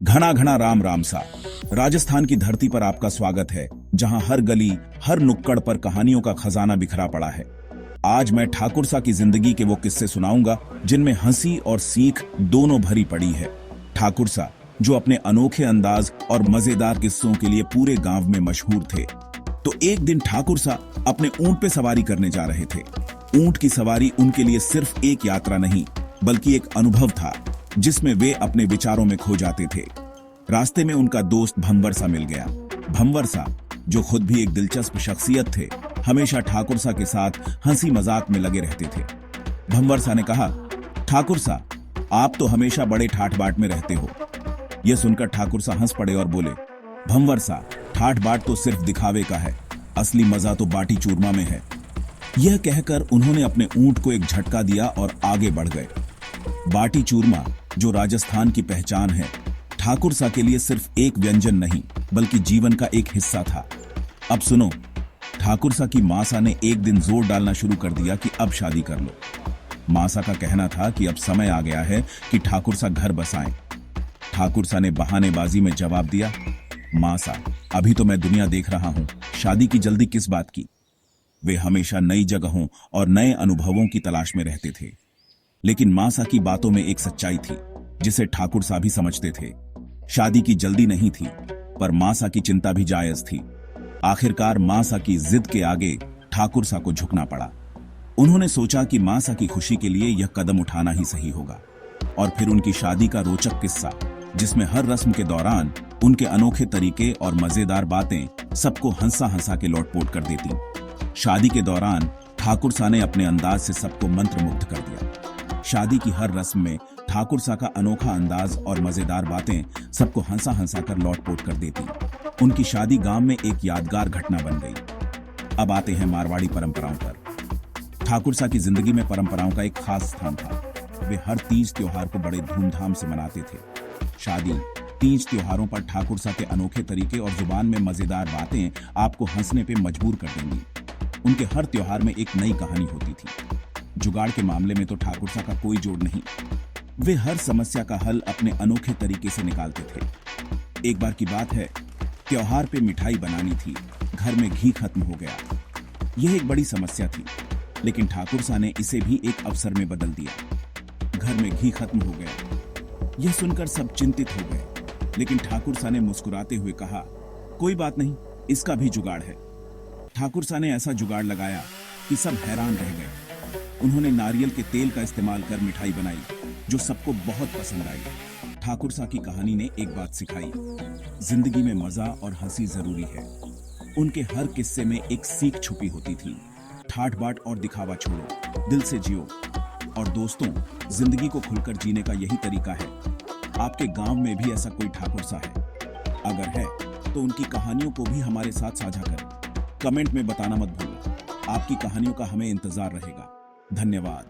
घना घना राम राम सा। राजस्थान की धरती पर आपका स्वागत है, जहां हर गली हर नुक्कड़ पर कहानियों का खजाना बिखरा पड़ा है। आज मैं ठाकुर सा की जिंदगी के वो किस्से सुनाऊंगा जिनमें हंसी और सीख दोनों भरी पड़ी है। ठाकुर सा जो अपने अनोखे अंदाज और मजेदार किस्सों के लिए पूरे गांव में मशहूर थे। तो एक दिन ठाकुर सा अपने ऊंट पे सवारी करने जा रहे थे। ऊंट की सवारी उनके लिए सिर्फ एक यात्रा नहीं बल्कि एक अनुभव था जिसमें वे अपने विचारों में खो जाते थे। रास्ते में उनका दोस्त भंवर सा मिल गया। भंवर सा जो खुद भी एक दिलचस्प शख्सियत थे, हमेशा ठाकुर सा के साथ हंसी मजाक में लगे रहते थे। भंवर सा ने कहा, ठाकुर सा, आप तो हमेशा बड़े ठाठ बाट में रहते हो। यह सुनकर ठाकुर सा हंस पड़े और बोले, भंवर सा, ठाठ बाट तो सिर्फ दिखावे का है, असली मजा तो बाटी चूरमा में है। यह कहकर उन्होंने अपने ऊंट को एक झटका दिया और आगे बढ़ गए। बाटी चूरमा जो राजस्थान की पहचान है, ठाकुर सा के लिए सिर्फ एक व्यंजन नहीं बल्कि जीवन का एक हिस्सा था। अब सुनो, ठाकुर सा की मासा ने एक दिन जोर डालना शुरू कर दिया कि अब शादी कर लो। मासा का कहना था कि अब समय आ गया है कि ठाकुर सा घर बसाएं। ठाकुर सा ने बहानेबाजी में जवाब दिया, मासा, अभी तो मैं दुनिया देख रहा हूं, शादी की जल्दी किस बात की। वे हमेशा नई जगहों और नए अनुभवों की तलाश में रहते थे। लेकिन मासा की बातों में एक सच्चाई थी जिसे ठाकुर सा भी समझते थे। शादी की जल्दी नहीं थी, पर मासा की चिंता भी जायज थी। आखिरकार मासा की जिद के आगे ठाकुर सा को झुकना पड़ा। उन्होंने सोचा कि मासा की खुशी के लिए यह कदम उठाना ही सही होगा। और फिर उनकी शादी का रोचक किस्सा, जिसमें हर रस्म के दौरान उनके अनोखे तरीके और मजेदार बातें सबको हंसा हंसा के लोटपोट कर देती। शादी के दौरान ठाकुर सा ने अपने अंदाज से सबको मंत्रमुग्ध कर दिया। शादी की हर रस्म में ठाकुर सा का अनोखा अंदाज और मजेदार बातें सबको हंसा हंसा कर लोटपोट कर देती। उनकी शादी गांव में एक यादगार घटना बन गई। अब आते हैं मारवाड़ी परंपराओं पर। ठाकुर सा की जिंदगी में परंपराओं का एक खास स्थान था। वे हर तीज त्योहार को बड़े धूमधाम से मनाते थे। शादी, तीज त्योहारों पर ठाकुर सा के अनोखे तरीके और जुबान में मजेदार बातें आपको हंसने पे मजबूर कर देंगी। उनके हर त्योहार में एक नई कहानी होती थी। जुगाड़ के मामले में तो ठाकुर सा का कोई जोड़ नहीं। वे हर समस्या का हल अपने अनोखे तरीके से निकालते थे। एक बार की बात है, त्योहार पे मिठाई बनानी थी, घर में घी खत्म हो गया। यह एक बड़ी समस्या थी, लेकिन ठाकुर सा ने इसे भी एक अवसर में बदल दिया। घर में घी खत्म हो गया, यह सुनकर सब चिंतित हो गए, लेकिन ठाकुर सा ने मुस्कुराते हुए कहा, कोई बात नहीं, इसका भी जुगाड़ है। ठाकुर सा ने ऐसा जुगाड़ लगाया कि सब हैरान रह गए। उन्होंने नारियल के तेल का इस्तेमाल कर मिठाई बनाई, जो सबको बहुत पसंद आई। ठाकुर सा की कहानी ने एक बात सिखाई, जिंदगी में मजा और हंसी जरूरी है। उनके हर किस्से में एक सीख छुपी होती थी। ठाठ बाट और दिखावा छोड़ो, दिल से जियो। और दोस्तों, जिंदगी को खुलकर जीने का यही तरीका है। आपके गांव में भी ऐसा कोई ठाकुर सा है? अगर है तो उनकी कहानियों को भी हमारे साथ साझा करें। कमेंट में बताना मत भूलो। आपकी कहानियों का हमें इंतजार रहेगा। धन्यवाद।